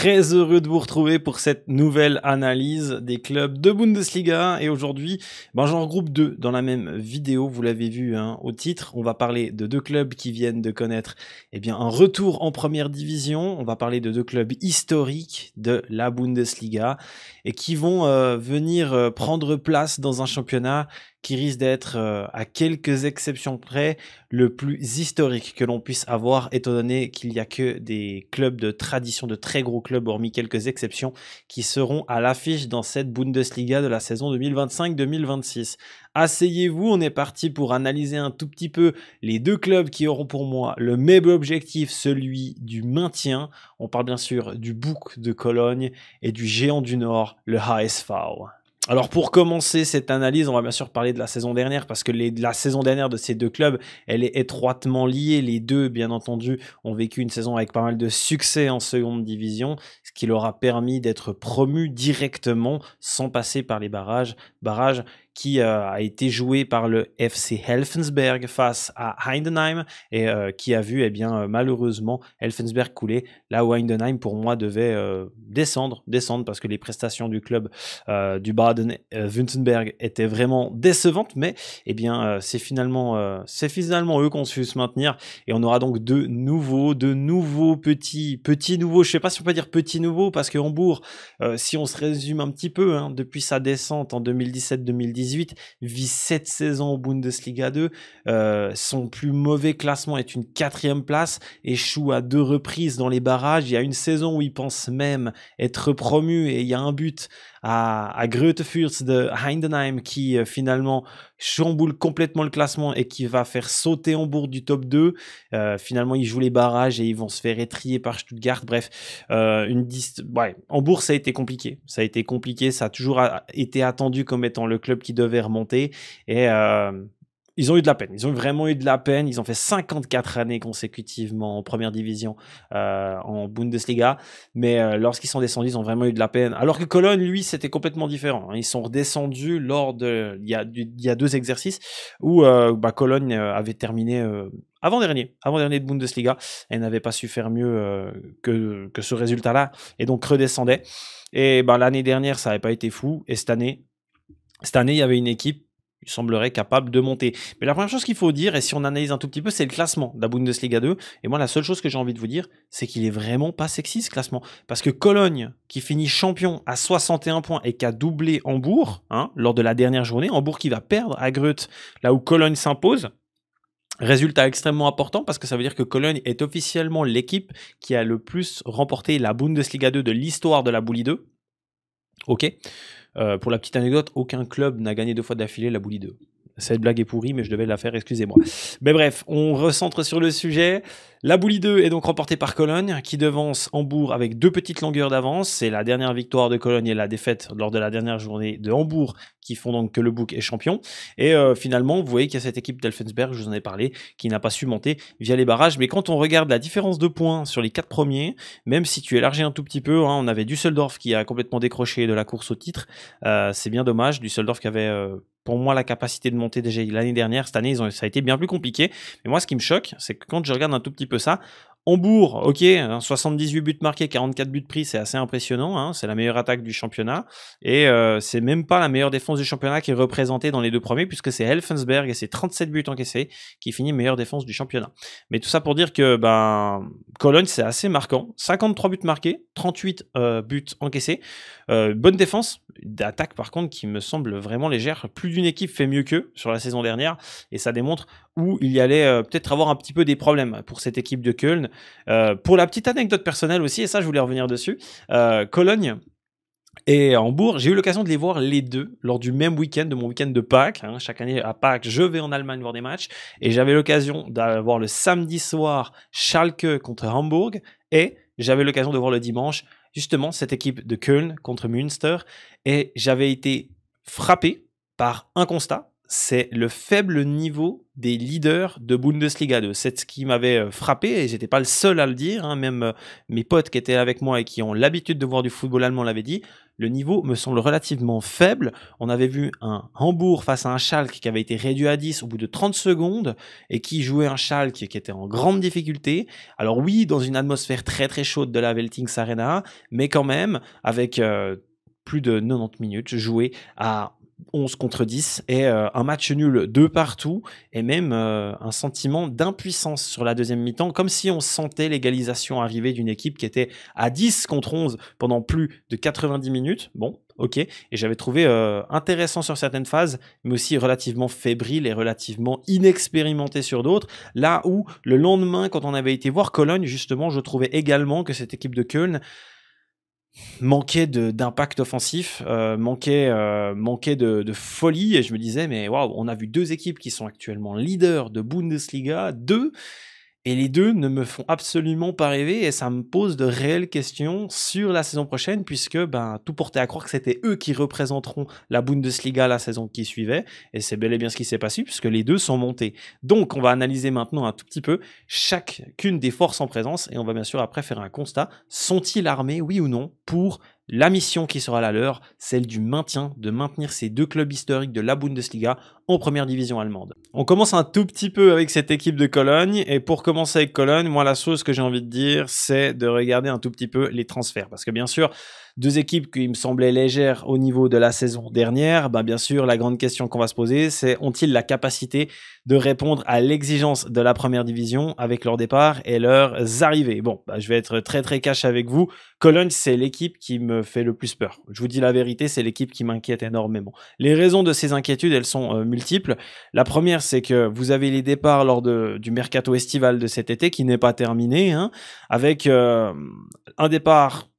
Très heureux de vous retrouver pour cette nouvelle analyse des clubs de Bundesliga. Et aujourd'hui, j'en regroupe deux dans la même vidéo. Vous l'avez vu au titre. On va parler de deux clubs qui viennent de connaître un retour en première division. On va parler de deux clubs historiques de la Bundesliga et qui vont venir prendre place dans un championnat qui risque d'être, à quelques exceptions près, le plus historique que l'on puisse avoir, étant donné qu'il n'y a que des clubs de tradition, de très gros clubs, hormis quelques exceptions, qui seront à l'affiche dans cette Bundesliga de la saison 2025-2026. Asseyez-vous, on est parti pour analyser un tout petit peu les deux clubs qui auront pour moi le même objectif, celui du maintien. On parle bien sûr du Boek de Cologne et du géant du Nord, le HSV. Alors pour commencer cette analyse, on va bien sûr parler de la saison dernière parce que la saison dernière de ces deux clubs, elle est étroitement liée. Les deux, bien entendu, ont vécu une saison avec pas mal de succès en seconde division, ce qui leur a permis d'être promus directement sans passer par les barrages qui a été joué par le FC Helfensberg face à Heidenheim et qui a vu malheureusement Helfensberg couler. Là où Heidenheim pour moi devait descendre parce que les prestations du club du Baden-Württemberg étaient vraiment décevantes, mais c'est finalement eux qui ont su se maintenir et on aura donc de nouveaux petits nouveaux. Je sais pas si on peut dire petits nouveaux parce que Hambourg, si on se résume un petit peu, depuis sa descente en 2017-2018, vit 7 saisons en Bundesliga 2. Son plus mauvais classement est une 4e place, échoue à 2 reprises dans les barrages. Il y a une saison où il pense même être promu et il y a un but à Greuther Fürth de Heidenheim qui finalement chamboule complètement le classement et qui va faire sauter Hambourg du top 2. Finalement, ils jouent les barrages et ils vont se faire étrier par Stuttgart. Bref, Hambourg, ça a été compliqué. Ça a toujours été attendu comme étant le club qui devait remonter et ils ont eu de la peine. Ils ont vraiment eu de la peine. Ils ont fait 54 années consécutivement en première division en Bundesliga. Mais lorsqu'ils sont descendus, ils ont vraiment eu de la peine. Alors que Cologne, lui, c'était complètement différent. Ils sont redescendus il y a 2 exercices où Cologne avait terminé avant-dernier de Bundesliga et n'avait pas su faire mieux que ce résultat-là. Et donc redescendait. Et l'année dernière, ça n'avait pas été fou. Et cette année, il y avait une équipe, il semblerait, capable de monter. Mais la première chose qu'il faut dire, et si on analyse un tout petit peu, c'est le classement de la Bundesliga 2. Et moi, la seule chose que j'ai envie de vous dire, c'est qu'il est vraiment pas sexy, ce classement. Parce que Cologne, qui finit champion à 61 points et qui a doublé Hambourg, lors de la dernière journée, Hambourg qui va perdre à Greuther, là où Cologne s'impose. Résultat extrêmement important parce que ça veut dire que Cologne est officiellement l'équipe qui a le plus remporté la Bundesliga 2 de l'histoire de la Bulli 2. Ok. Pour la petite anecdote, aucun club n'a gagné 2 fois d'affilée la Bulli 2. Cette blague est pourrie, mais je devais la faire, excusez-moi. Mais bref, on recentre sur le sujet. La Bulli 2 est donc remportée par Cologne, qui devance Hambourg avec 2 petites longueurs d'avance. C'est la dernière victoire de Cologne et la défaite lors de la dernière journée de Hambourg, qui font donc que le Boek est champion. Et finalement, vous voyez qu'il y a cette équipe d'Helfensberg, je vous en ai parlé, qui n'a pas su monter via les barrages. Mais quand on regarde la différence de points sur les 4 premiers, même si tu élargis un tout petit peu, on avait Düsseldorf qui a complètement décroché de la course au titre. C'est bien dommage. Düsseldorf qui avait pour moi la capacité de monter déjà l'année dernière. Cette année, ça a été bien plus compliqué. Mais moi, ce qui me choque, c'est que quand je regarde un tout petit peu ça, Hambourg, ok, 78 buts marqués, 44 buts pris, c'est assez impressionnant, c'est la meilleure attaque du championnat, et c'est même pas la meilleure défense du championnat qui est représentée dans les 2 premiers, puisque c'est Helfensberg et c'est 37 buts encaissés qui finit meilleure défense du championnat. Mais tout ça pour dire que Cologne, c'est assez marquant, 53 buts marqués, 38 buts encaissés, bonne défense, d'attaque par contre qui me semble vraiment légère, plus d'une équipe fait mieux qu'eux sur la saison dernière, et ça démontre où il y allait peut-être avoir un petit peu des problèmes pour cette équipe de Köln. Pour la petite anecdote personnelle aussi, et ça je voulais revenir dessus, Cologne et Hambourg, j'ai eu l'occasion de les voir les deux lors du même week-end, de mon week-end de Pâques. Chaque année à Pâques, je vais en Allemagne voir des matchs, et j'avais l'occasion d'avoir le samedi soir Schalke contre Hambourg, et j'avais l'occasion de voir le dimanche justement cette équipe de Köln contre Münster, et j'avais été frappé par un constat, c'est le faible niveau des leaders de Bundesliga 2. C'est ce qui m'avait frappé et j'étais pas le seul à le dire, hein. Même mes potes qui étaient avec moi et qui ont l'habitude de voir du football allemand l'avaient dit. Le niveau me semble relativement faible. On avait vu un Hambourg face à un Schalke qui avait été réduit à 10 au bout de 30 secondes et qui jouait un Schalke qui était en grande difficulté. Alors oui, dans une atmosphère très très chaude de la Veltings Arena, mais quand même avec plus de 90 minutes jouées à 11 contre 10 et un match nul de partout et même un sentiment d'impuissance sur la deuxième mi-temps, comme si on sentait l'égalisation arriver d'une équipe qui était à 10 contre 11 pendant plus de 90 minutes. Bon, ok, et j'avais trouvé intéressant sur certaines phases, mais aussi relativement fébrile et relativement inexpérimenté sur d'autres, là où le lendemain, quand on avait été voir Cologne, justement, je trouvais également que cette équipe de Köln manquait d'impact offensif, manquait de folie, et je me disais mais waouh, on a vu deux équipes qui sont actuellement leaders de Bundesliga 2 et les deux ne me font absolument pas rêver et ça me pose de réelles questions sur la saison prochaine puisque tout portait à croire que c'était eux qui représenteront la Bundesliga la saison qui suivait et c'est bel et bien ce qui s'est passé puisque les deux sont montés. Donc on va analyser maintenant un tout petit peu chacune des forces en présence et on va bien sûr après faire un constat. Sont-ils armés, oui ou non, pour la mission qui sera la leur, celle du maintien, de maintenir ces deux clubs historiques de la Bundesliga en première division allemande. On commence un tout petit peu avec cette équipe de Cologne, et pour commencer avec Cologne, moi la chose que j'ai envie de dire, c'est de regarder un tout petit peu les transferts, parce que bien sûr, deux équipes qui me semblaient légères au niveau de la saison dernière, bien sûr, la grande question qu'on va se poser, c'est ont-ils la capacité de répondre à l'exigence de la première division avec leur départ et leurs arrivées. Bon, je vais être très très cash avec vous. Cologne, c'est l'équipe qui me fait le plus peur. Je vous dis la vérité, c'est l'équipe qui m'inquiète énormément. Les raisons de ces inquiétudes, elles sont multiples. La première, c'est que vous avez les départs lors du mercato estival de cet été qui n'est pas terminé, avec un départ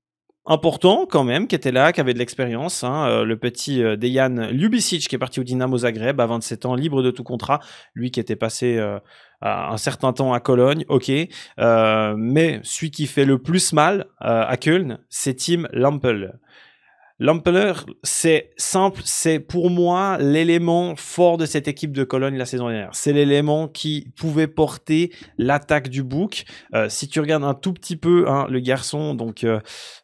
important quand même, qui était là, qui avait de l'expérience, le petit Dejan Ljubicic qui est parti au Dinamo Zagreb à 27 ans, libre de tout contrat, lui qui était passé un certain temps à Cologne, ok, mais celui qui fait le plus mal à Köln, c'est Tim Lampel. Lampeler, c'est simple, c'est pour moi l'élément fort de cette équipe de Cologne la saison dernière. C'est l'élément qui pouvait porter l'attaque du bouc. Si tu regardes un tout petit peu le garçon, donc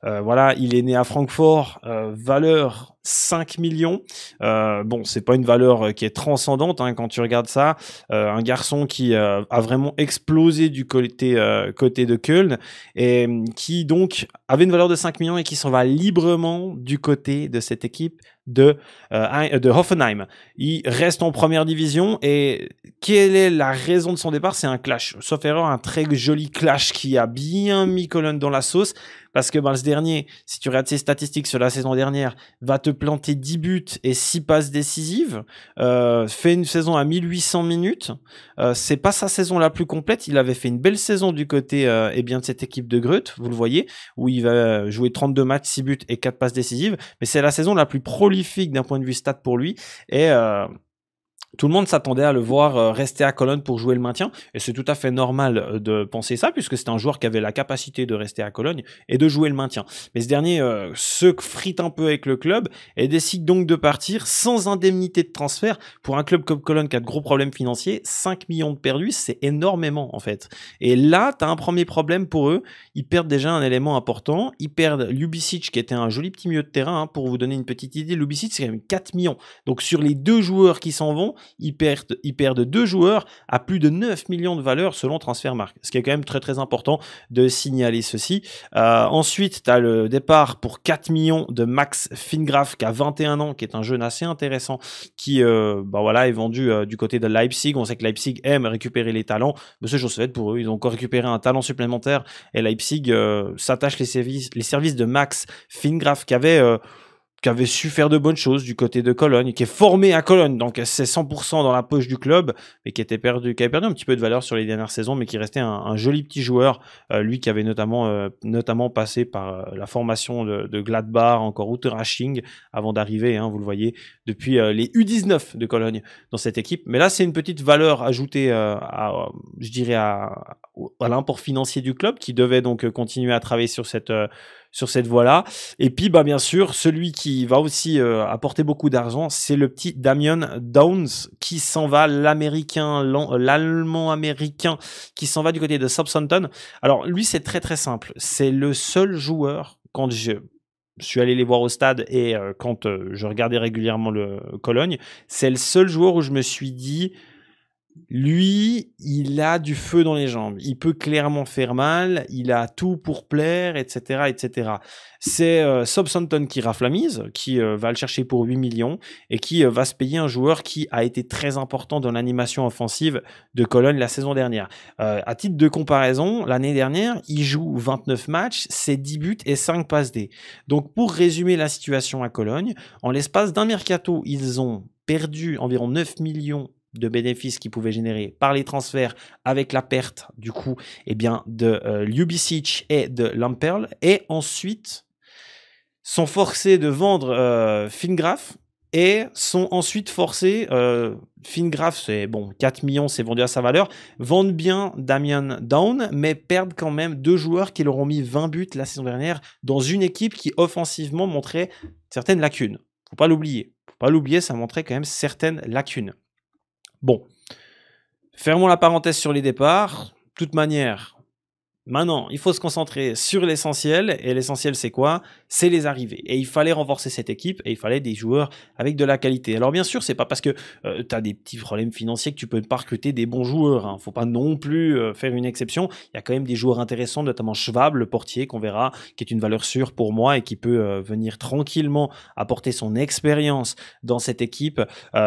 voilà, il est né à Francfort, valeur 5 millions. Bon, c'est pas une valeur qui est transcendante quand tu regardes ça. Un garçon qui a vraiment explosé du côté de Köln et qui donc avait une valeur de 5 millions et qui s'en va librement du côté de cette équipe de Hoffenheim. Il reste en première division et quelle est la raison de son départ? C'est un clash. Sauf erreur, un très joli clash qui a bien mis Cologne dans la sauce parce que ce dernier, si tu regardes ses statistiques sur la saison dernière, va te planter 10 buts et 6 passes décisives, fait une saison à 1800 minutes. C'est pas sa saison la plus complète. Il avait fait une belle saison du côté de cette équipe de Greuthe, vous le voyez, où il va jouer 32 matchs, 6 buts et 4 passes décisives. Mais c'est la saison la plus prolifique d'un point de vue stat pour lui. Et tout le monde s'attendait à le voir rester à Cologne pour jouer le maintien, et c'est tout à fait normal de penser ça, puisque c'est un joueur qui avait la capacité de rester à Cologne et de jouer le maintien. Mais ce dernier se frite un peu avec le club et décide donc de partir sans indemnité de transfert. Pour un club comme Cologne qui a de gros problèmes financiers, 5 millions de perdus, c'est énormément en fait. Et là, tu as un premier problème pour eux, ils perdent déjà un élément important, ils perdent Ljubicic qui était un joli petit milieu de terrain, pour vous donner une petite idée, Ljubicic c'est quand même 4 millions. Donc sur les deux joueurs qui s'en vont, ils perdent deux joueurs à plus de 9 millions de valeur selon Transfermarkt. Ce qui est quand même très très important de signaler ceci. Ensuite, tu as le départ pour 4 millions de Max Fingraf qui a 21 ans, qui est un jeune assez intéressant, qui est vendu du côté de Leipzig. On sait que Leipzig aime récupérer les talents. Mais c'est chose faite pour eux. Ils ont encore récupéré un talent supplémentaire et Leipzig s'attache les services de Max Fingraf qui avait su faire de bonnes choses du côté de Cologne, qui est formé à Cologne, donc c'est 100% dans la poche du club, mais qui avait perdu un petit peu de valeur sur les dernières saisons, mais qui restait un joli petit joueur, lui qui avait notamment passé par la formation de Gladbach, encore Unterhaching, avant d'arriver, vous le voyez, depuis les U19 de Cologne dans cette équipe. Mais là, c'est une petite valeur ajoutée à l'import financier du club, qui devait donc continuer à travailler sur sur cette voie-là. Et puis, bah, bien sûr, celui qui va aussi apporter beaucoup d'argent, c'est le petit Damian Downs qui s'en va, l'Allemand-américain qui s'en va du côté de Southampton. Alors, lui, c'est très très simple. C'est le seul joueur, quand je suis allé les voir au stade et quand je regardais régulièrement le Cologne, c'est le seul joueur où je me suis dit, lui, il a du feu dans les jambes. Il peut clairement faire mal. Il a tout pour plaire, etc., etc. C'est Southampton qui rafle la mise, qui va le chercher pour 8 millions et qui va se payer un joueur qui a été très important dans l'animation offensive de Cologne la saison dernière. À titre de comparaison, l'année dernière, il joue 29 matchs, c'est 10 buts et 5 passes D. Donc, pour résumer la situation à Cologne, en l'espace d'un mercato, ils ont perdu environ 9 millions de bénéfices qu'ils pouvaient générer par les transferts avec la perte du coup de Ljubicic et de Lamperl, et ensuite sont forcés de vendre Fingraf et sont ensuite forcés, Fingraf c'est bon, 4 millions c'est vendu à sa valeur, vendent bien Damian Down mais perdent quand même 2 joueurs qui leur ont mis 20 buts la saison dernière dans une équipe qui offensivement montrait certaines lacunes. Faut pas l'oublier, ça montrait quand même certaines lacunes. Bon, fermons la parenthèse sur les départs. De toute manière, maintenant, il faut se concentrer sur l'essentiel. Et l'essentiel, c'est quoi? C'est les arrivées. Et il fallait renforcer cette équipe et il fallait des joueurs avec de la qualité. Alors bien sûr, c'est pas parce que tu as des petits problèmes financiers que tu peux pas recruter des bons joueurs. Hein. Faut pas non plus faire une exception. Il y a quand même des joueurs intéressants, notamment Schwab, le portier, qu'on verra, qui est une valeur sûre pour moi et qui peut venir tranquillement apporter son expérience dans cette équipe.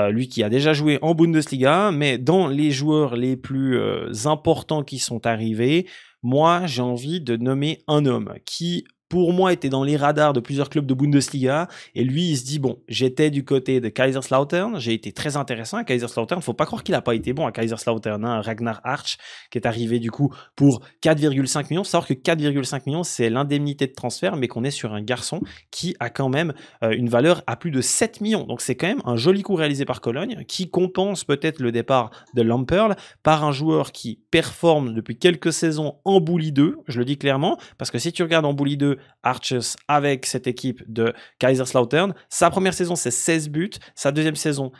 Lui qui a déjà joué en Bundesliga, mais dans les joueurs les plus importants qui sont arrivés, moi, j'ai envie de nommer un homme qui, pour moi, était dans les radars de plusieurs clubs de Bundesliga. Et lui, il se dit, bon, j'étais du côté de Kaiserslautern. J'ai été très intéressant à Kaiserslautern. Faut pas croire qu'il a pas été bon à Kaiserslautern. Hein. Ragnar Arch, qui est arrivé du coup pour 4,5 millions. Faut savoir que 4,5 millions, c'est l'indemnité de transfert, mais qu'on est sur un garçon qui a quand même une valeur à plus de 7 millions. Donc c'est quand même un joli coup réalisé par Cologne, qui compense peut-être le départ de Lamperl par un joueur qui performe depuis quelques saisons en Bully 2. Je le dis clairement, parce que si tu regardes en Bully 2, Arches avec cette équipe de Kaiserslautern. Sa première saison, c'est 16 buts. Sa deuxième saison,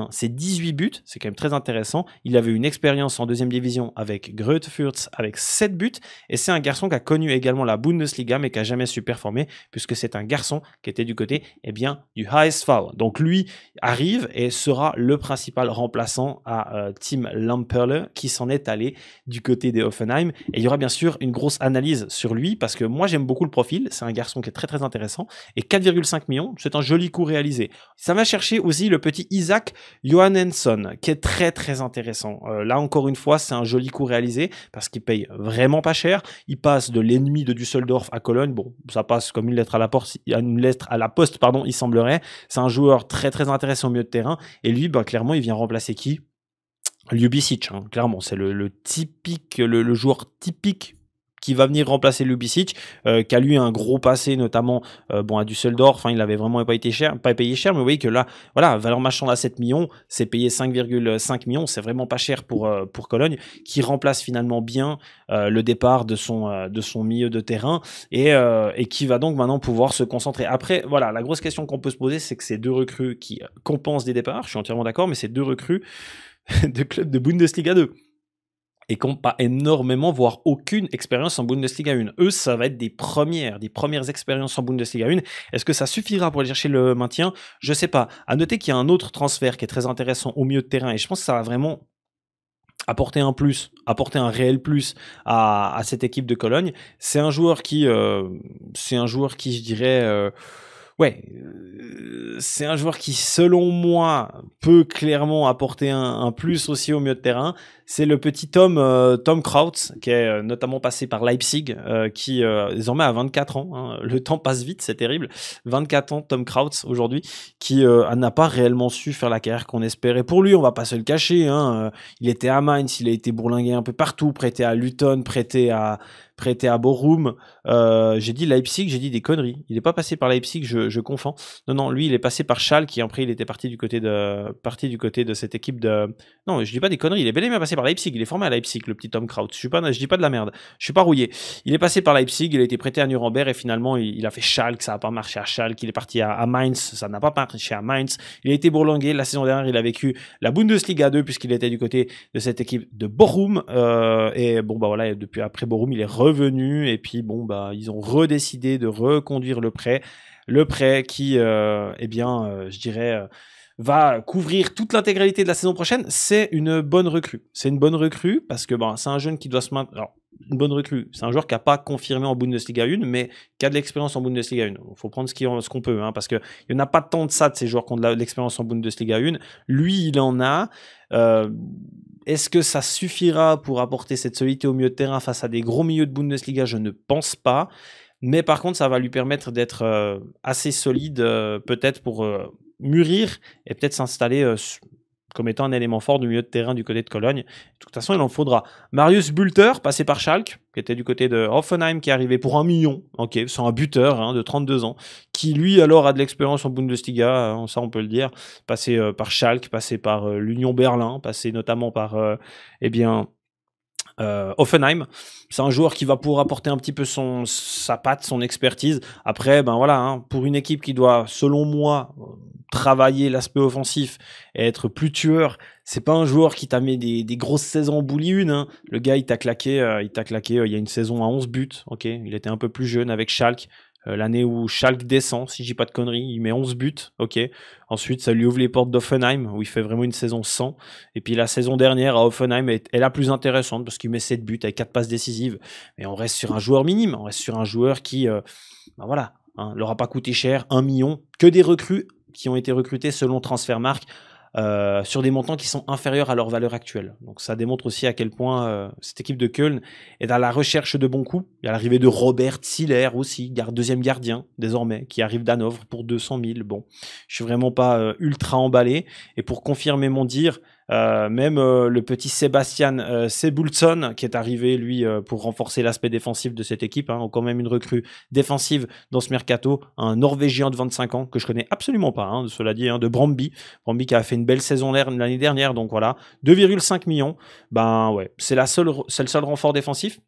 c'est 18 buts. C'est quand même très intéressant. Il avait une expérience en deuxième division avec Greuther Fürth avec 7 buts. Et c'est un garçon qui a connu également la Bundesliga, mais qui n'a jamais su performer, puisque c'est un garçon qui était du côté du HSV. Donc lui arrive et sera le principal remplaçant à Tim Lamperle, qui s'en est allé du côté des Hoffenheim. Et il y aura bien sûr une grosse analyse sur lui, parce que moi j'aime beaucoup le profil. C'est un garçon qui est très très intéressant. Et 4,5 millions, c'est un joli coup réalisé. Ça va chercher aussi le petit Isaac Johannesson, qui est très très intéressant. Là encore une fois, c'est un joli coup réalisé, parce qu'il paye vraiment pas cher. Il passe de l'ennemi de Düsseldorf à Cologne. Bon, ça passe comme une lettre à la poste, il semblerait. C'est un joueur très très intéressant au milieu de terrain. Et lui, clairement, il vient remplacer qui? Ljubicic, hein, clairement. C'est le joueur typique qui va venir remplacer Ljubicic, qui a lui un gros passé, notamment à Düsseldorf. Il avait vraiment pas payé cher, mais vous voyez que là, voilà, valeur marchande à 7 millions, c'est payé 5,5 millions, c'est vraiment pas cher pour Cologne, qui remplace finalement bien le départ de son milieu de terrain et qui va donc maintenant pouvoir se concentrer. Après, voilà, la grosse question qu'on peut se poser, c'est que ces deux recrues qui compensent des départs, je suis entièrement d'accord, mais ces deux recrues de clubs de Bundesliga 2 et qui n'ont pas énormément, voire aucune expérience en Bundesliga 1. Eux, ça va être des premières expériences en Bundesliga 1. Est-ce que ça suffira pour aller chercher le maintien? Je sais pas. À noter qu'il y a un autre transfert qui est très intéressant au milieu de terrain, et je pense que ça va vraiment apporter un réel plus à cette équipe de Cologne. C'est un joueur qui, je dirais... c'est un joueur qui, selon moi, peut clairement apporter un plus aussi au milieu de terrain. C'est le petit Tom Krautz, qui est notamment passé par Leipzig, qui désormais a 24 ans. Hein. Le temps passe vite, c'est terrible. 24 ans, Tom Krautz, aujourd'hui, qui n'a pas réellement su faire la carrière qu'on espérait pour lui. On va pas se le cacher. Hein. Il était à Mainz, il a été bourlingué un peu partout, prêté à Luton, prêté à Bochum. J'ai dit Leipzig, j'ai dit des conneries. Il n'est pas passé par Leipzig, je confonds. Non, lui, il est passé par Schalke, qui après, il était parti du côté de cette équipe de... Non, je dis pas des conneries, il est bel et bien passé par par Leipzig. Il est formé à Leipzig, le petit Tom Kraut. Je dis pas de la merde. Je suis pas rouillé. Il est passé par Leipzig, il a été prêté à Nuremberg et finalement il a fait Schalke, ça n'a pas marché à Schalke. Il est parti à Mainz, ça n'a pas marché à Mainz. Il a été bourlingué. La saison dernière, il a vécu la Bundesliga 2 puisqu'il était du côté de cette équipe de Bochum. Et bon bah voilà, depuis après Bochum, il est revenu et puis bon bah ils ont redécidé de reconduire le prêt. Le prêt qui, je dirais, va couvrir toute l'intégralité de la saison prochaine. C'est une bonne recrue. C'est une bonne recrue parce que c'est un jeune qui doit se maintenir. Alors, une bonne recrue. C'est un joueur qui n'a pas confirmé en Bundesliga 1, mais qui a de l'expérience en Bundesliga 1. Il faut prendre ce qu'on peut, parce qu'il n'y en a pas tant de ça de ces joueurs qui ont de l'expérience en Bundesliga 1. Lui, il en a. Est-ce que ça suffira pour apporter cette solidité au milieu de terrain face à des gros milieux de Bundesliga? Je ne pense pas. Mais par contre, ça va lui permettre d'être assez solide, peut-être pour mûrir et peut-être s'installer comme étant un élément fort du milieu de terrain du côté de Cologne. De toute façon, il en faudra. Marius Bülter, passé par Schalke, qui était du côté de Hoffenheim, qui est arrivé pour 1 million. Ok, c'est un buteur de 32 ans, qui lui alors a de l'expérience en Bundesliga, ça on peut le dire. Passé par Schalke, passé par l'Union Berlin, passé notamment par Hoffenheim. C'est un joueur qui va pouvoir apporter un petit peu sa patte, son expertise. Après, pour une équipe qui doit, selon moi, travailler l'aspect offensif et être plus tueur, c'est pas un joueur qui t'a mis des grosses saisons en bouli 1. Le gars, il t'a claqué il y a une saison à 11 buts. Ok, il était un peu plus jeune avec Schalke. L'année où Schalke descend, si je dis pas de conneries, il met 11 buts, ok. Ensuite, ça lui ouvre les portes d'Hoffenheim, où il fait vraiment une saison 100. Et puis la saison dernière à Hoffenheim est la plus intéressante, parce qu'il met 7 buts avec 4 passes décisives. Mais on reste sur un joueur minime, on reste sur un joueur qui, leur a pas coûté cher, 1 million, que des recrues qui ont été recrutés selon Transfermarkt, sur des montants qui sont inférieurs à leur valeur actuelle. Donc ça démontre aussi à quel point cette équipe de Köln est à la recherche de bons coups. Il y a l'arrivée de Robert Ziller aussi, deuxième gardien désormais, qui arrive d'Hanovre pour 200 000. Bon, je suis vraiment pas ultra emballé. Et pour confirmer mon dire, même le petit Sebastian Sebulson qui est arrivé lui pour renforcer l'aspect défensif de cette équipe, quand même une recrue défensive dans ce mercato, un Norvégien de 25 ans que je connais absolument pas, cela dit, de Brøndby qui a fait une belle saison l'année dernière, donc voilà, 2,5 millions, c'est le seul renfort défensif.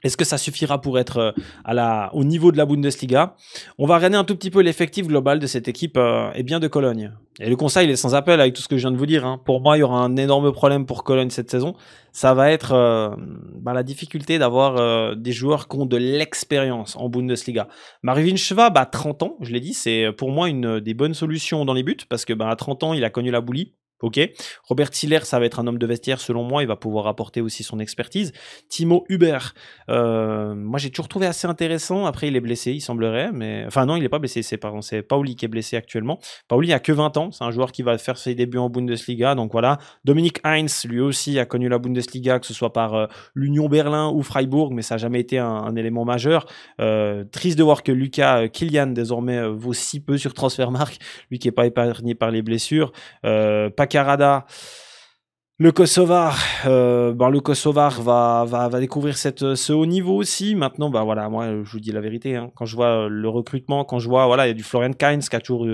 Est-ce que ça suffira pour être au niveau de la Bundesliga? On va regarder un tout petit peu l'effectif global de cette équipe de Cologne. Et le conseil, il est sans appel avec tout ce que je viens de vous dire. Pour moi, il y aura un énorme problème pour Cologne cette saison. Ça va être la difficulté d'avoir des joueurs qui ont de l'expérience en Bundesliga. Marvin Schwab, à 30 ans, je l'ai dit, c'est pour moi une des bonnes solutions dans les buts, parce que à 30 ans, il a connu la boulie. Ok, Robert Ziller, ça va être un homme de vestiaire selon moi, il va pouvoir apporter aussi son expertise. Timo Hubert, moi j'ai toujours trouvé assez intéressant. Après il est blessé, il semblerait, mais enfin non, il est pas blessé, c'est Pauli qui est blessé actuellement. Pauli a que 20 ans, c'est un joueur qui va faire ses débuts en Bundesliga, donc voilà. Dominique Heinz, lui aussi a connu la Bundesliga, que ce soit par l'Union Berlin ou Freiburg, mais ça n'a jamais été un élément majeur. Triste de voir que Lucas Kilian désormais vaut si peu sur Transfermarkt, lui qui n'est pas épargné par les blessures. Pacarada, le Kosovar, le Kosovar va découvrir ce haut niveau aussi. Maintenant, moi, je vous dis la vérité, quand je vois le recrutement, quand je vois, il y a du Florian Kainz qui a toujours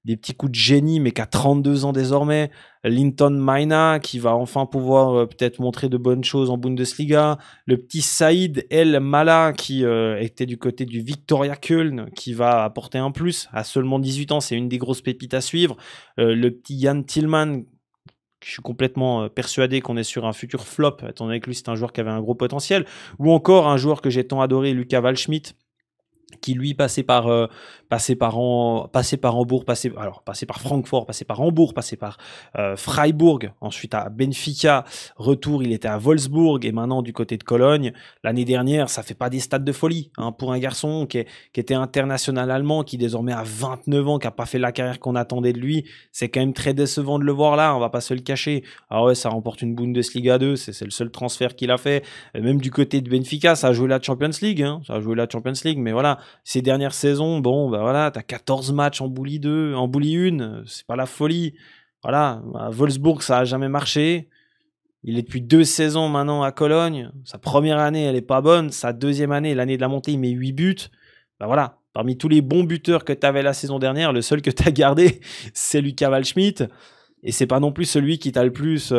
des petits coups de génie, mais qui a 32 ans désormais. Linton Maina, qui va enfin pouvoir peut-être montrer de bonnes choses en Bundesliga. Le petit Saïd El Mala, qui était du côté du Viktoria Köln, qui va apporter un plus. À seulement 18 ans, c'est une des grosses pépites à suivre. Le petit Jan Tillman, je suis complètement persuadé qu'on est sur un futur flop, étant donné que lui, c'est un joueur qui avait un gros potentiel. Ou encore un joueur que j'ai tant adoré, Luca Waldschmidt, qui lui passait par Hambourg, passé par Francfort, passé par Hambourg, passé par Freiburg, ensuite à Benfica, retour il était à Wolfsburg et maintenant du côté de Cologne. L'année dernière, ça fait pas des stats de folie pour un garçon qui était international allemand, qui désormais a 29 ans, qui a pas fait la carrière qu'on attendait de lui. C'est quand même très décevant de le voir là, on va pas se le cacher. Ah ouais, ça remporte une Bundesliga 2, c'est le seul transfert qu'il a fait. Et même du côté de Benfica, ça a joué la Champions League, mais voilà, ces dernières saisons, t'as 14 matchs en bouli 2, en bouli 1, c'est pas la folie. Voilà, à Wolfsburg, ça a jamais marché. Il est depuis 2 saisons maintenant à Cologne. Sa première année, elle est pas bonne. Sa deuxième année, l'année de la montée, il met 8 buts. Parmi tous les bons buteurs que tu avais la saison dernière, le seul que tu as gardé, c'est Luca Waldschmidt. Et c'est pas non plus celui qui t'a le plus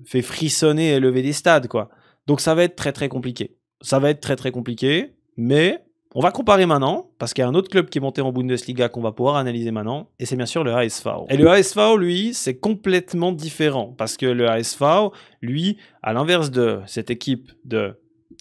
fait frissonner et lever des stades, quoi. Donc ça va être très très compliqué. Ça va être très très compliqué, mais on va comparer maintenant, parce qu'il y a un autre club qui est monté en Bundesliga qu'on va pouvoir analyser maintenant, et c'est bien sûr le HSV. Et le HSV, lui, c'est complètement différent, parce que le HSV, lui, à l'inverse de cette équipe de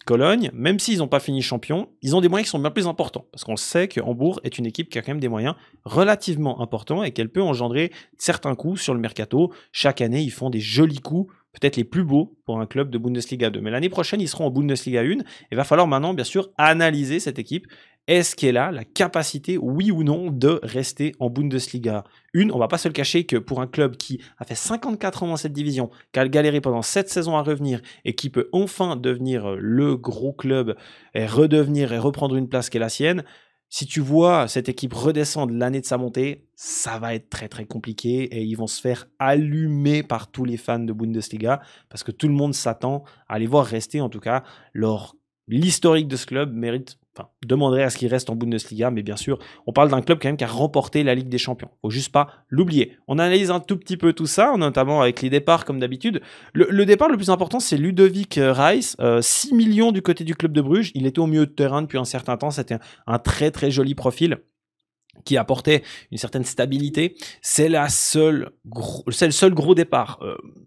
Cologne, même s'ils n'ont pas fini champion, ils ont des moyens qui sont bien plus importants. Parce qu'on sait que Hambourg est une équipe qui a quand même des moyens relativement importants et qu'elle peut engendrer certains coups sur le mercato. Chaque année, ils font des jolis coups, peut-être les plus beaux pour un club de Bundesliga 2. Mais l'année prochaine, ils seront en Bundesliga 1. Il va falloir maintenant, bien sûr, analyser cette équipe. Est-ce qu'elle a la capacité, oui ou non, de rester en Bundesliga 1? On ne va pas se le cacher que pour un club qui a fait 54 ans dans cette division, qui a galéré pendant 7 saisons à revenir et qui peut enfin devenir le gros club et redevenir et reprendre une place qui est la sienne, si tu vois cette équipe redescendre l'année de sa montée, ça va être très très compliqué et ils vont se faire allumer par tous les fans de Bundesliga parce que tout le monde s'attend à les voir rester. En tout cas, l'historique de ce club demanderait à ce qu'il reste en Bundesliga, mais bien sûr, on parle d'un club quand même qui a remporté la Ligue des Champions. Faut juste pas l'oublier. On analyse un tout petit peu tout ça, notamment avec les départs comme d'habitude. Le départ le plus important, c'est Ludovic Reis, 6 millions du côté du club de Bruges. Il était au milieu de terrain depuis un certain temps. C'était un très très joli profil qui apportait une certaine stabilité. C'est le seul gros départ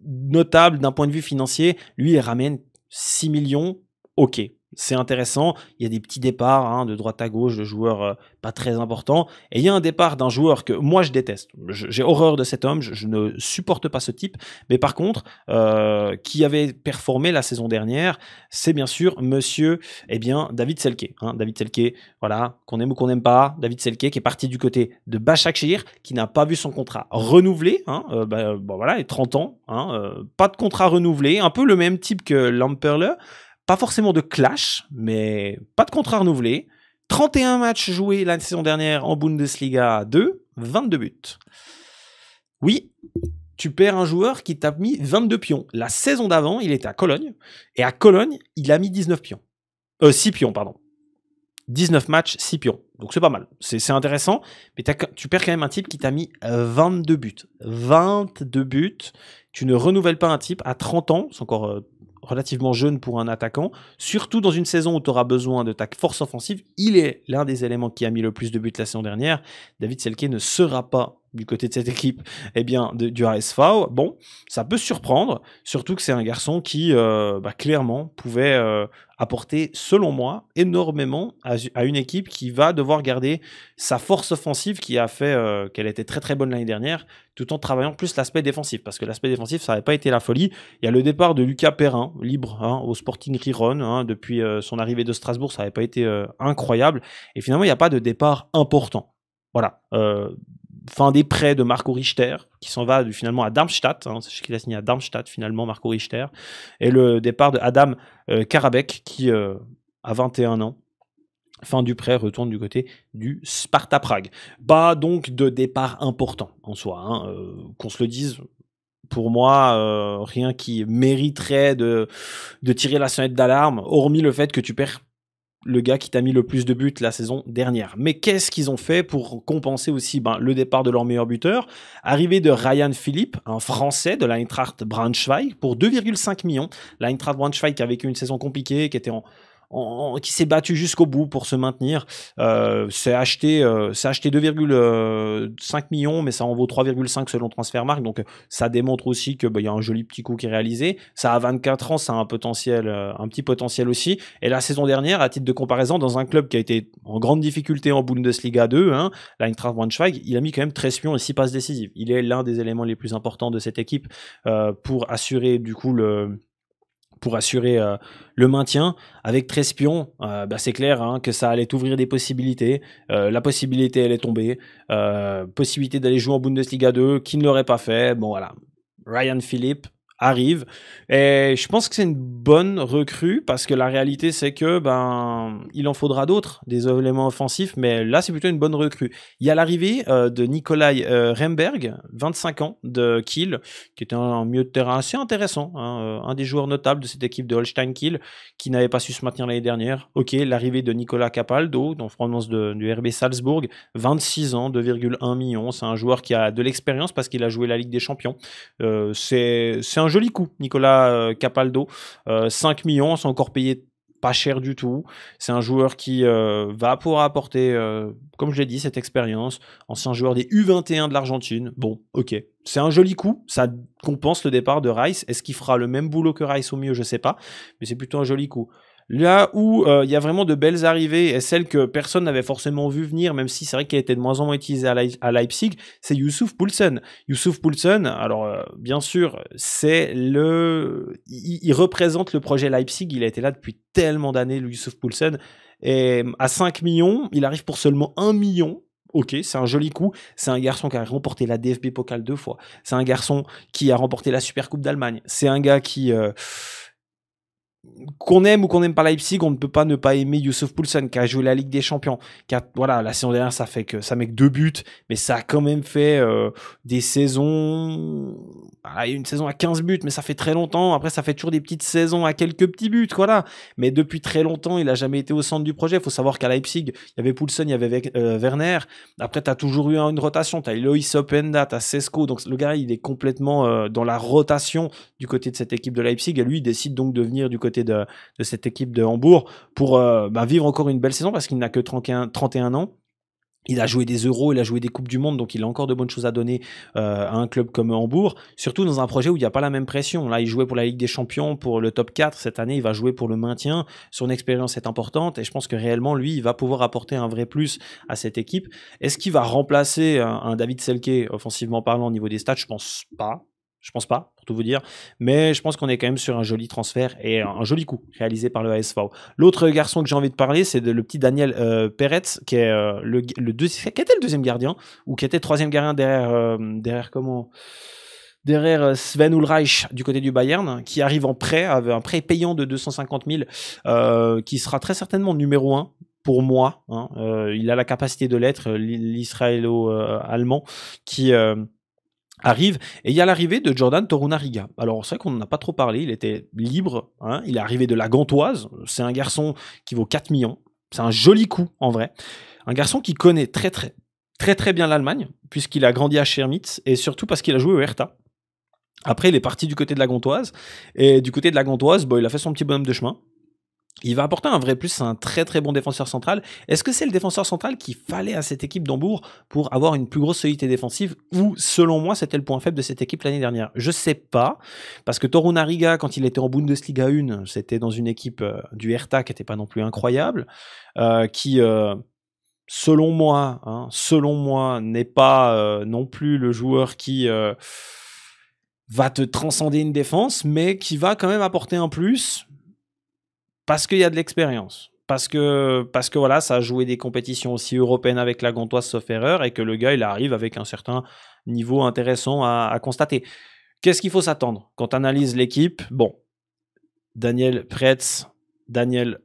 notable d'un point de vue financier. Lui, il ramène 6 millions. Ok, c'est intéressant. Il y a des petits départs de droite à gauche de joueurs pas très importants. Et il y a un départ d'un joueur que moi je déteste. J'ai horreur de cet homme. Je ne supporte pas ce type. Mais par contre, qui avait performé la saison dernière, c'est bien sûr monsieur David Selke. David Selke, voilà, qu'on aime ou qu'on n'aime pas. David Selke qui est parti du côté de Başakşehir, qui n'a pas vu son contrat renouvelé. Voilà, et 30 ans. Pas de contrat renouvelé. Un peu le même type que Lamperle. Pas forcément de clash, mais pas de contrat renouvelé. 31 matchs joués la saison dernière en Bundesliga 2, 22 buts. Oui, tu perds un joueur qui t'a mis 22 pions. La saison d'avant, il était à Cologne, et à Cologne, il a mis 19 pions. 6 pions, pardon. 19 matchs, 6 pions. Donc c'est pas mal. C'est intéressant, mais tu perds quand même un type qui t'a mis 22 buts. 22 buts. Tu ne renouvelles pas un type à 30 ans, c'est encore relativement jeune pour un attaquant, surtout dans une saison où tu auras besoin de ta force offensive. Il est l'un des éléments qui a mis le plus de buts la saison dernière. David Selke ne sera pas du côté de cette équipe du HSV. Bon, ça peut surprendre, surtout que c'est un garçon qui clairement pouvait apporter, selon moi, énormément à une équipe qui va devoir garder sa force offensive qui a fait qu'elle était très très bonne l'année dernière, tout en travaillant plus l'aspect défensif, parce que l'aspect défensif, ça n'avait pas été la folie. Il y a le départ de Lucas Perrin, libre au Sporting Riron, depuis son arrivée de Strasbourg, ça n'avait pas été incroyable, et finalement, il n'y a pas de départ important. Voilà. Fin des prêts de Marco Richter, qui s'en va finalement à Darmstadt. C'est qu'il a signé à Darmstadt, finalement, Marco Richter. Et le départ de Adam Karabek, qui a 21 ans. Fin du prêt, retourne du côté du Sparta Prague. Pas donc de départ important en soi. Qu'on se le dise, pour moi, rien qui mériterait de tirer la sonnette d'alarme, hormis le fait que tu perds le gars qui t'a mis le plus de buts la saison dernière. Mais qu'est-ce qu'ils ont fait pour compenser aussi le départ de leur meilleur buteur? Arrivée de Ryan Philippe, un Français de l'Eintracht Braunschweig, pour 2,5 millions. L'Eintracht Braunschweig qui a vécu une saison compliquée, qui était qui s'est battu jusqu'au bout pour se maintenir. C'est acheté 2,5 millions, mais ça en vaut 3,5 selon Transfermarkt. Donc ça démontre aussi que y a un joli petit coup qui est réalisé. Ça a 24 ans, ça a un petit potentiel aussi. Et la saison dernière, à titre de comparaison, dans un club qui a été en grande difficulté en Bundesliga 2, l'Eintracht Braunschweig, il a mis quand même 13 pions et 6 passes décisives. Il est l'un des éléments les plus importants de cette équipe pour assurer du coup le maintien. Avec 13 pions, c'est clair que ça allait ouvrir des possibilités. La possibilité, elle est tombée. Possibilité d'aller jouer en Bundesliga 2, qui ne l'aurait pas fait. Bon, voilà. Ryan Philippe arrive. Et je pense que c'est une bonne recrue parce que la réalité, c'est que il en faudra d'autres, des éléments offensifs, mais là, c'est plutôt une bonne recrue. Il y a l'arrivée de Nikolai Remberg, 25 ans, de Kiel, qui était un milieu de terrain assez intéressant, hein, un des joueurs notables de cette équipe de Holstein Kiel, qui n'avait pas su se maintenir l'année dernière. Ok, l'arrivée de Nicolas Capaldo, en provenance du RB Salzbourg, 26 ans, 2,1 millions. C'est un joueur qui a de l'expérience parce qu'il a joué la Ligue des Champions. C'est un joli coup, Nicolas Capaldo. 5 millions, c'est encore payé pas cher du tout. C'est un joueur qui va pouvoir apporter, comme je l'ai dit, cette expérience. Ancien joueur des U21 de l'Argentine. Bon, ok. C'est un joli coup. Ça compense le départ de Rice. Est-ce qu'il fera le même boulot que Rice au mieux? Je sais pas. Mais c'est plutôt un joli coup. Là où il y a vraiment de belles arrivées et celles que personne n'avait forcément vu venir, même si c'est vrai qu'elle était de moins en moins utilisée à Leipzig, c'est Youssouf Poulsen. Youssouf Poulsen, alors bien sûr, il représente le projet Leipzig. Il a été là depuis tellement d'années, le Youssouf Poulsen. Et à 5 millions, il arrive pour seulement 1 million. Ok, c'est un joli coup. C'est un garçon qui a remporté la DFB Pokal 2 fois. C'est un garçon qui a remporté la Super Coupe d'Allemagne. C'est un gars qui... qu'on aime ou qu'on n'aime pas Leipzig, on ne peut pas ne pas aimer Youssouf Poulsen qui a joué la Ligue des Champions. Voilà, la saison dernière, ça met que 2 buts, mais ça a quand même fait des saisons. Voilà, une saison à 15 buts, mais ça fait très longtemps. Après, ça fait toujours des petites saisons à quelques petits buts, voilà. Mais depuis très longtemps, il n'a jamais été au centre du projet. Il faut savoir qu'à Leipzig, il y avait Poulsen, il y avait Werner. Après, tu as toujours eu une rotation. Tu as Loïs Openda, tu as Sesko. Donc, le gars, il est complètement dans la rotation du côté de cette équipe de Leipzig. Et lui, il décide donc de venir du côté de cette équipe de Hambourg pour vivre encore une belle saison parce qu'il n'a que 31 ans. Il a joué des Euros, il a joué des Coupes du Monde, donc il a encore de bonnes choses à donner à un club comme Hambourg, surtout dans un projet où il n'y a pas la même pression. Là, il jouait pour la Ligue des Champions, pour le top 4. Cette année, il va jouer pour le maintien. Son expérience est importante et je pense que réellement, lui, il va pouvoir apporter un vrai plus à cette équipe. Est-ce qu'il va remplacer un David Selke, offensivement parlant, au niveau des stats? Je pense pas. Je pense pas, pour tout vous dire. Mais je pense qu'on est quand même sur un joli transfert et un joli coup réalisé par le ASV. L'autre garçon que j'ai envie de parler, c'est le petit Daniel Peretz, qui est qui était le deuxième gardien, ou qui était le troisième gardien derrière Sven Ulreich du côté du Bayern, qui arrive en prêt, avec un prêt payant de 250 000, qui sera très certainement numéro 1 pour moi. Hein. Il a la capacité de l'être, l'israélo-allemand, qui... arrive, et il y a l'arrivée de Jordan Torunariga. Alors c'est vrai qu'on n'en a pas trop parlé, il était libre, hein, il est arrivé de la Gantoise, c'est un garçon qui vaut 4 millions, c'est un joli coup en vrai, un garçon qui connaît très bien l'Allemagne, puisqu'il a grandi à Schirmitz, et surtout parce qu'il a joué au Hertha. Après il est parti du côté de la Gantoise, et du côté de la Gantoise, il a fait son petit bonhomme de chemin. Il va apporter un vrai plus, c'est un très bon défenseur central. Est-ce que c'est le défenseur central qu'il fallait à cette équipe d'Hambourg pour avoir une plus grosse solidité défensive, ou selon moi c'était le point faible de cette équipe l'année dernière? Je sais pas, parce que Torunariga, quand il était en Bundesliga 1, c'était dans une équipe du Hertha qui n'était pas non plus incroyable, qui selon moi n'est pas non plus le joueur qui va te transcender une défense, mais qui va quand même apporter un plus. Parce qu'il y a de l'expérience. Parce que voilà, ça a joué des compétitions aussi européennes avec la Gantoise, sauf erreur, et que le gars, il arrive avec un certain niveau intéressant à constater. Qu'est-ce qu'il faut s'attendre quand on analyse l'équipe? Bon, Daniel Pretz, Daniel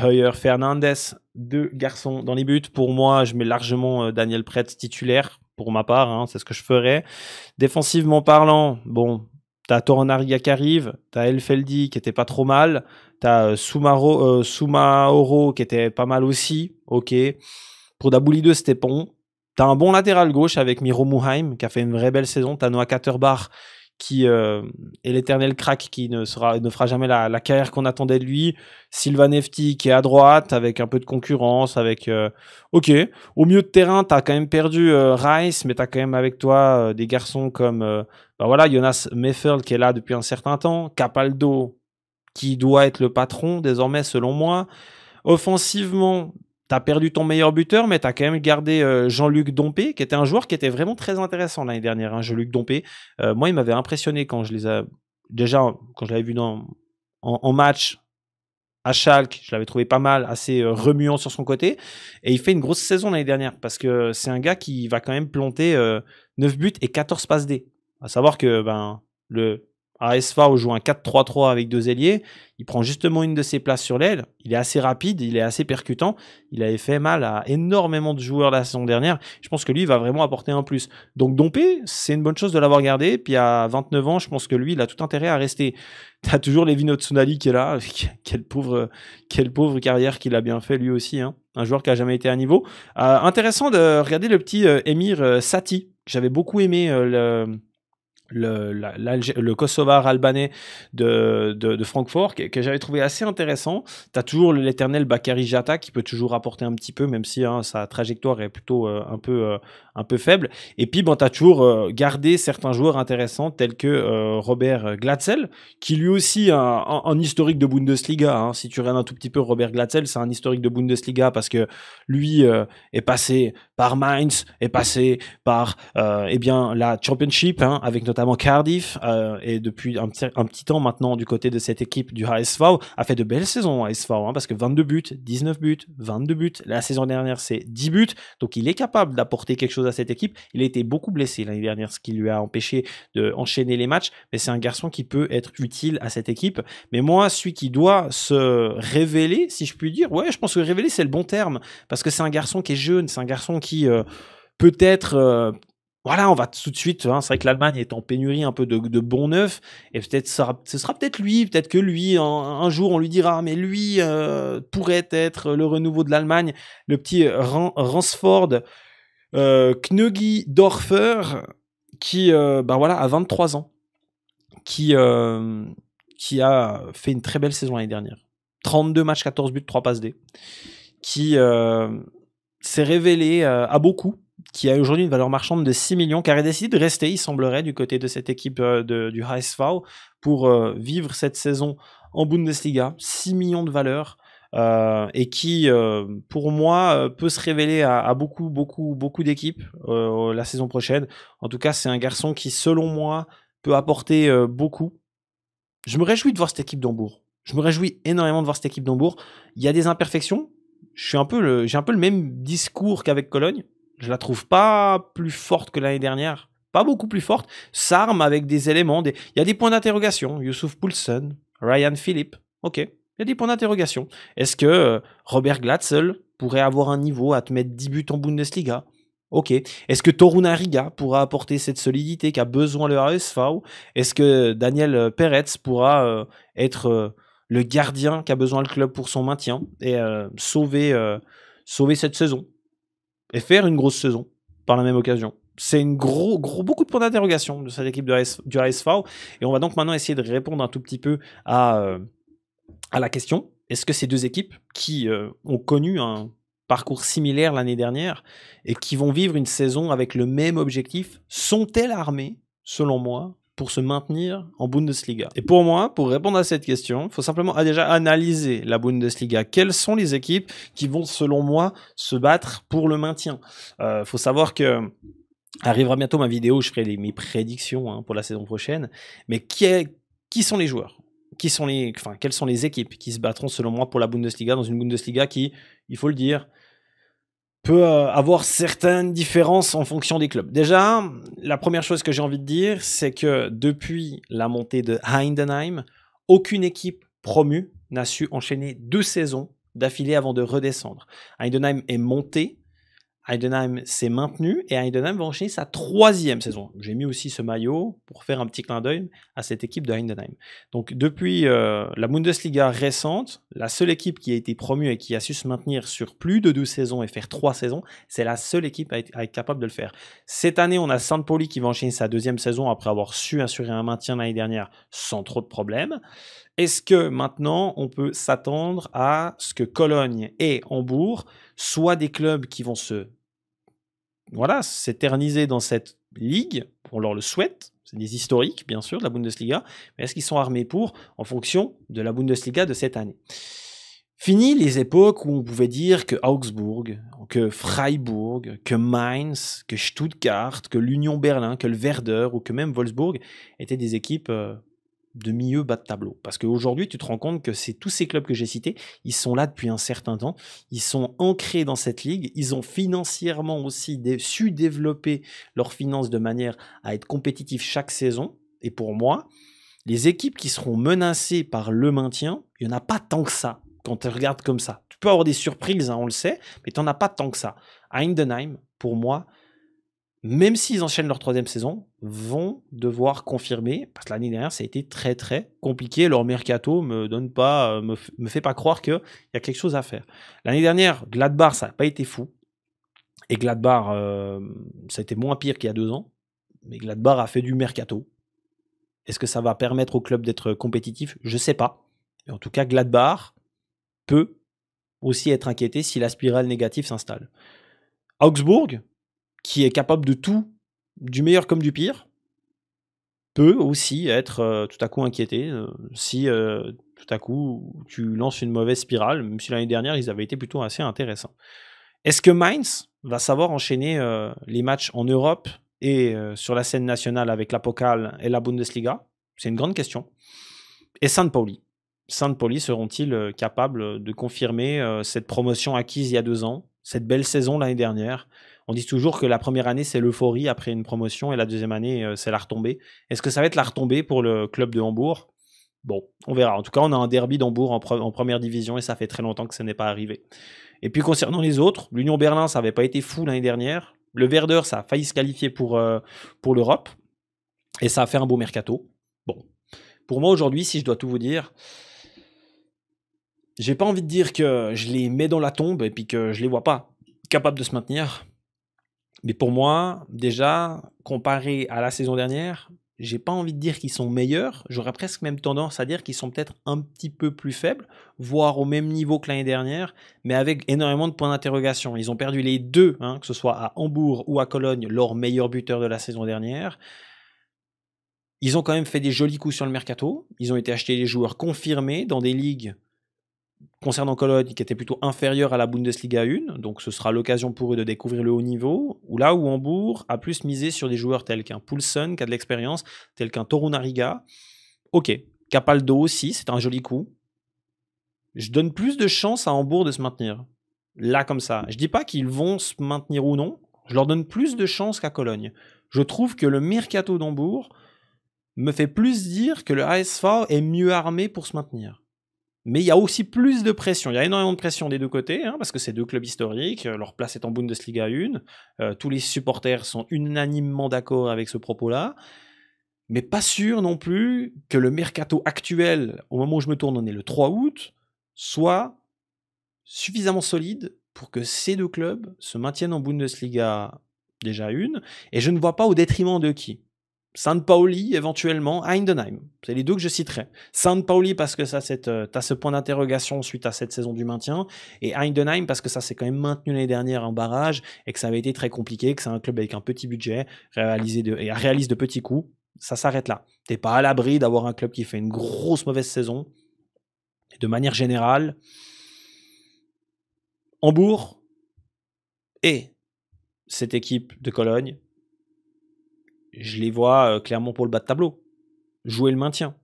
Heuer Fernandez, 2 garçons dans les buts. Pour moi, je mets largement Daniel Pretz titulaire, pour ma part, hein, c'est ce que je ferais. Défensivement parlant, bon, t'as Torunariga qui arrive, t'as Elfeldi qui était pas trop mal, t'as Soumaoro qui était pas mal aussi, ok. Pour Dabouli 2, c'était bon. T'as un bon latéral gauche avec Miro Muheim qui a fait une vraie belle saison. T'as Noah Katterbach qui est l'éternel crack qui ne fera jamais la carrière qu'on attendait de lui. Sylvain Nefti qui est à droite avec un peu de concurrence, avec ok. Au milieu de terrain, t'as quand même perdu Rice, mais t'as quand même avec toi des garçons comme Jonas Meffel qui est là depuis un certain temps, Capaldo qui doit être le patron désormais selon moi. Offensivement, t'as perdu ton meilleur buteur, mais t'as quand même gardé Jean-Luc Dompé, qui était un joueur qui était vraiment très intéressant l'année dernière. Hein, Jean-Luc Dompé, moi, il m'avait impressionné quand je l'avais vu en match à Schalke. Je l'avais trouvé pas mal, assez remuant sur son côté. Et il fait une grosse saison l'année dernière, parce que c'est un gars qui va quand même planter 9 buts et 14 passes D. À savoir que le À SV joue un 4-3-3 avec 2 ailiers. Il prend justement une de ses places sur l'aile. Il est assez rapide, il est assez percutant. Il avait fait mal à énormément de joueurs la saison dernière. Je pense que lui, il va vraiment apporter un plus. Donc Dompé, c'est une bonne chose de l'avoir gardé. Puis à 29 ans, je pense que lui, il a tout intérêt à rester. T'as toujours Levin Tsunali qui est là. Quelle pauvre carrière qu'il a bien fait lui aussi. Hein. Un joueur qui a jamais été à niveau. Intéressant de regarder le petit Emir Sati. J'avais beaucoup aimé le Kosovar albanais de Francfort que j'avais trouvé assez intéressant. Tu as toujours l'éternel Bakary Jata qui peut toujours apporter un petit peu, même si sa trajectoire est plutôt un peu faible. Et puis, tu as toujours gardé certains joueurs intéressants tels que Robert Glatzel, qui lui aussi a un historique de Bundesliga. Hein. Si tu regardes un tout petit peu Robert Glatzel, c'est un historique de Bundesliga parce que lui est passé par Mainz, est passé par la Championship, hein, avec notamment Cardiff, et depuis un petit temps maintenant du côté de cette équipe du HSV, a fait de belles saisons à HSV, hein, parce que 22 buts, 19 buts, 22 buts. La saison dernière, c'est 10 buts. Donc, il est capable d'apporter quelque chose à cette équipe. Il a été beaucoup blessé l'année dernière, ce qui lui a empêché d'enchaîner les matchs. Mais c'est un garçon qui peut être utile à cette équipe. Mais moi, celui qui doit se révéler, si je puis dire, ouais, je pense que révéler, c'est le bon terme. Parce que c'est un garçon qui est jeune, c'est un garçon qui peut-être... voilà, on va tout de suite. Hein, c'est vrai que l'Allemagne est en pénurie un peu de bons neufs, et peut-être ce sera peut-être lui, peut-être que lui, un jour, on lui dira, mais lui pourrait être le renouveau de l'Allemagne, le petit Ransford Knögi-Dorfer, qui, a 23 ans, qui a fait une très belle saison l'année dernière. 32 matchs, 14 buts, 3 passes D, qui s'est révélé à beaucoup, qui a aujourd'hui une valeur marchande de 6 millions, car il a décidé de rester, il semblerait, du côté de cette équipe du HSV pour vivre cette saison en Bundesliga. 6 millions de valeur, et qui, pour moi, peut se révéler à beaucoup d'équipes la saison prochaine. En tout cas, c'est un garçon qui, selon moi, peut apporter beaucoup. Je me réjouis de voir cette équipe d'Hambourg. Je me réjouis énormément de voir cette équipe d'Hambourg. Il y a des imperfections. J'ai un peu le même discours qu'avec Cologne. Je la trouve pas plus forte que l'année dernière. Pas beaucoup plus forte. S'arme avec des éléments. Il y a des points d'interrogation. Youssouf Poulsen, Ryan Philippe. Ok. Il y a des points d'interrogation. Est-ce que Robert Glatzel pourrait avoir un niveau à te mettre 10 buts en Bundesliga? Ok. Est-ce que Toruna Riga pourra apporter cette solidité qu'a besoin le HSV? Est-ce que Daniel Peretz pourra être le gardien qu'a besoin le club pour son maintien et sauver cette saison et faire une grosse saison par la même occasion? C'est beaucoup de points d'interrogation de cette équipe du HSV, et on va donc maintenant essayer de répondre un tout petit peu à la question. Est-ce que ces deux équipes qui ont connu un parcours similaire l'année dernière et qui vont vivre une saison avec le même objectif, sont-elles armées, selon moi, pour se maintenir en Bundesliga? Et pour moi, pour répondre à cette question, il faut simplement déjà analyser la Bundesliga. Quelles sont les équipes qui vont, selon moi, se battre pour le maintien? Faut savoir que arrivera bientôt ma vidéo où je ferai mes prédictions pour la saison prochaine. Mais qui sont les joueurs? Quelles sont les équipes qui se battront, selon moi, pour la Bundesliga, dans une Bundesliga qui, il faut le dire, peut avoir certaines différences en fonction des clubs. Déjà, la première chose que j'ai envie de dire, c'est que depuis la montée de Heidenheim, aucune équipe promue n'a su enchaîner 2 saisons d'affilée avant de redescendre. Heidenheim est monté, Heidenheim s'est maintenu, et Heidenheim va enchaîner sa 3e saison. J'ai mis aussi ce maillot pour faire un petit clin d'œil à cette équipe de Heidenheim. Donc depuis la Bundesliga récente, la seule équipe qui a été promue et qui a su se maintenir sur plus de 2 saisons et faire 3 saisons, c'est la seule équipe à être capable de le faire. Cette année, on a St. Pauli qui va enchaîner sa 2e saison après avoir su assurer un maintien l'année dernière sans trop de problèmes. Est-ce que maintenant, on peut s'attendre à ce que Cologne et Hambourg soient des clubs qui vont s'éterniser dans cette ligue? On leur le souhaite. C'est des historiques, bien sûr, de la Bundesliga. Mais est-ce qu'ils sont armés pour, en fonction de la Bundesliga de cette année? Fini les époques où on pouvait dire que Augsbourg, que Freiburg, que Mainz, que Stuttgart, que l'Union Berlin, que le Werder ou que même Wolfsburg étaient des équipes de milieu bas de tableau. Parce qu'aujourd'hui, tu te rends compte que tous ces clubs que j'ai cités, ils sont là depuis un certain temps, ils sont ancrés dans cette ligue, ils ont financièrement aussi su développer leurs finances de manière à être compétitifs chaque saison. Et pour moi, les équipes qui seront menacées par le maintien, il n'y en a pas tant que ça, quand tu regardes comme ça. Tu peux avoir des surprises, hein, on le sait, mais tu n'en as pas tant que ça. Heidenheim, pour moi, même s'ils enchaînent leur 3e saison, vont devoir confirmer, parce que l'année dernière, ça a été très très compliqué. Leur mercato me fait pas croire qu'il y a quelque chose à faire. L'année dernière, Gladbach, ça n'a pas été fou. Et Gladbach, ça a été moins pire qu'il y a 2 ans. Mais Gladbach a fait du mercato. Est-ce que ça va permettre au club d'être compétitif? Je ne sais pas. Mais en tout cas, Gladbach peut aussi être inquiété si la spirale négative s'installe. Augsbourg, qui est capable de tout, du meilleur comme du pire, peut aussi être tout à coup inquiété si tout à coup tu lances une mauvaise spirale, même si l'année dernière ils avaient été plutôt assez intéressants. Est-ce que Mainz va savoir enchaîner les matchs en Europe et sur la scène nationale avec la Pokal et la Bundesliga? C'est une grande question. Et St. Pauli. St. Pauli seront-ils capables de confirmer cette promotion acquise il y a 2 ans, cette belle saison l'année dernière? On dit toujours que la première année, c'est l'euphorie après une promotion et la deuxième année, c'est la retombée. Est-ce que ça va être la retombée pour le club de Hambourg? Bon, on verra. En tout cas, on a un derby d'Hambourg en première division et ça fait très longtemps que ça n'est pas arrivé. Et puis concernant les autres, l'Union Berlin, ça n'avait pas été fou l'année dernière. Le Werder, ça a failli se qualifier pour l'Europe et ça a fait un beau mercato. Bon, pour moi aujourd'hui, si je dois tout vous dire, j'ai pas envie de dire que je les mets dans la tombe et puis que je les vois pas capables de se maintenir. Mais pour moi, déjà, comparé à la saison dernière, j'ai pas envie de dire qu'ils sont meilleurs. J'aurais presque même tendance à dire qu'ils sont peut-être un petit peu plus faibles, voire au même niveau que l'année dernière, mais avec énormément de points d'interrogation. Ils ont perdu les 2, hein, que ce soit à Hambourg ou à Cologne, leurs meilleurs buteurs de la saison dernière. Ils ont quand même fait des jolis coups sur le mercato. Ils ont été achetés des joueurs confirmés dans des ligues concernant Cologne, qui était plutôt inférieure à la Bundesliga 1, donc ce sera l'occasion pour eux de découvrir le haut niveau, ou là où Hambourg a plus misé sur des joueurs tels qu'un Poulsen, qui a de l'expérience, tels qu'un Torunariga. Ok, Capaldo aussi, c'est un joli coup. Je donne plus de chance à Hambourg de se maintenir. Là, comme ça. Je dis pas qu'ils vont se maintenir ou non, je leur donne plus de chance qu'à Cologne. Je trouve que le mercato d'Hambourg me fait plus dire que le ASV est mieux armé pour se maintenir. Mais il y a aussi plus de pression. Il y a énormément de pression des deux côtés, hein, parce que c'est 2 clubs historiques. Leur place est en Bundesliga 1. Tous les supporters sont unanimement d'accord avec ce propos-là. Mais pas sûr non plus que le mercato actuel, au moment où je me tourne, on est le 3 août, soit suffisamment solide pour que ces 2 clubs se maintiennent en Bundesliga déjà 1. Et je ne vois pas au détriment de qui. St. Pauli, éventuellement, Heidenheim. C'est les 2 que je citerai. St. Pauli parce que ça, t'as ce point d'interrogation suite à cette saison du maintien, et Heidenheim parce que ça s'est quand même maintenu l'année dernière en barrage, et que ça avait été très compliqué, que c'est un club avec un petit budget, réalise de petits coups. Ça s'arrête là. T'es pas à l'abri d'avoir un club qui fait une grosse mauvaise saison. Et de manière générale, Hambourg et cette équipe de Cologne, je les vois clairement pour le bas de tableau. Jouer le maintien.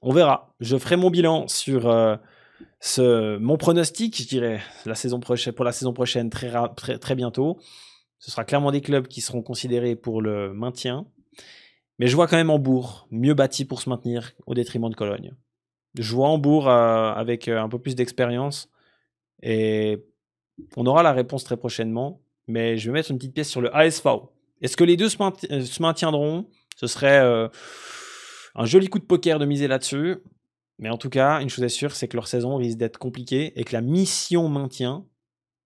On verra. Je ferai mon bilan sur mon pronostic, je dirais, pour la saison prochaine très bientôt. Ce sera clairement des clubs qui seront considérés pour le maintien. Mais je vois quand même Hambourg mieux bâti pour se maintenir au détriment de Cologne. Je vois Hambourg avec un peu plus d'expérience. Et on aura la réponse très prochainement. Mais je vais mettre une petite pièce sur le ASV. Est-ce que les deux se maintiendront? Ce serait un joli coup de poker de miser là-dessus. Mais en tout cas, une chose est sûre, c'est que leur saison risque d'être compliquée et que la mission maintien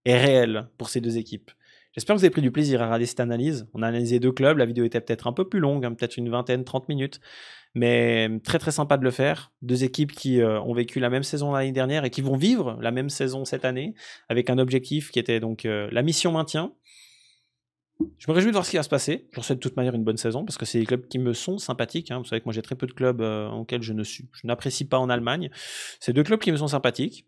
est réelle pour ces 2 équipes. J'espère que vous avez pris du plaisir à regarder cette analyse. On a analysé 2 clubs, la vidéo était peut-être un peu plus longue, hein, peut-être une 20-30 minutes, mais très très sympa de le faire. 2 équipes qui ont vécu la même saison l'année dernière et qui vont vivre la même saison cette année, avec un objectif qui était donc la mission maintien. Je me réjouis de voir ce qui va se passer. Je leur souhaite de toute manière une bonne saison parce que c'est des clubs qui me sont sympathiques, hein. Vous savez que moi j'ai très peu de clubs auxquels je n'apprécie pas en Allemagne. C'est 2 clubs qui me sont sympathiques.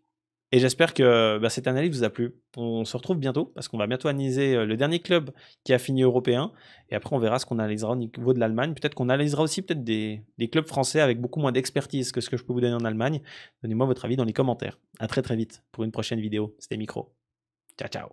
Et j'espère que cette analyse vous a plu. On se retrouve bientôt parce qu'on va bientôt analyser le dernier club qui a fini européen. Et après, on verra ce qu'on analysera au niveau de l'Allemagne. Peut-être qu'on analysera aussi des clubs français avec beaucoup moins d'expertise que ce que je peux vous donner en Allemagne. Donnez-moi votre avis dans les commentaires. À très très vite pour une prochaine vidéo. C'était Micro. Ciao, ciao.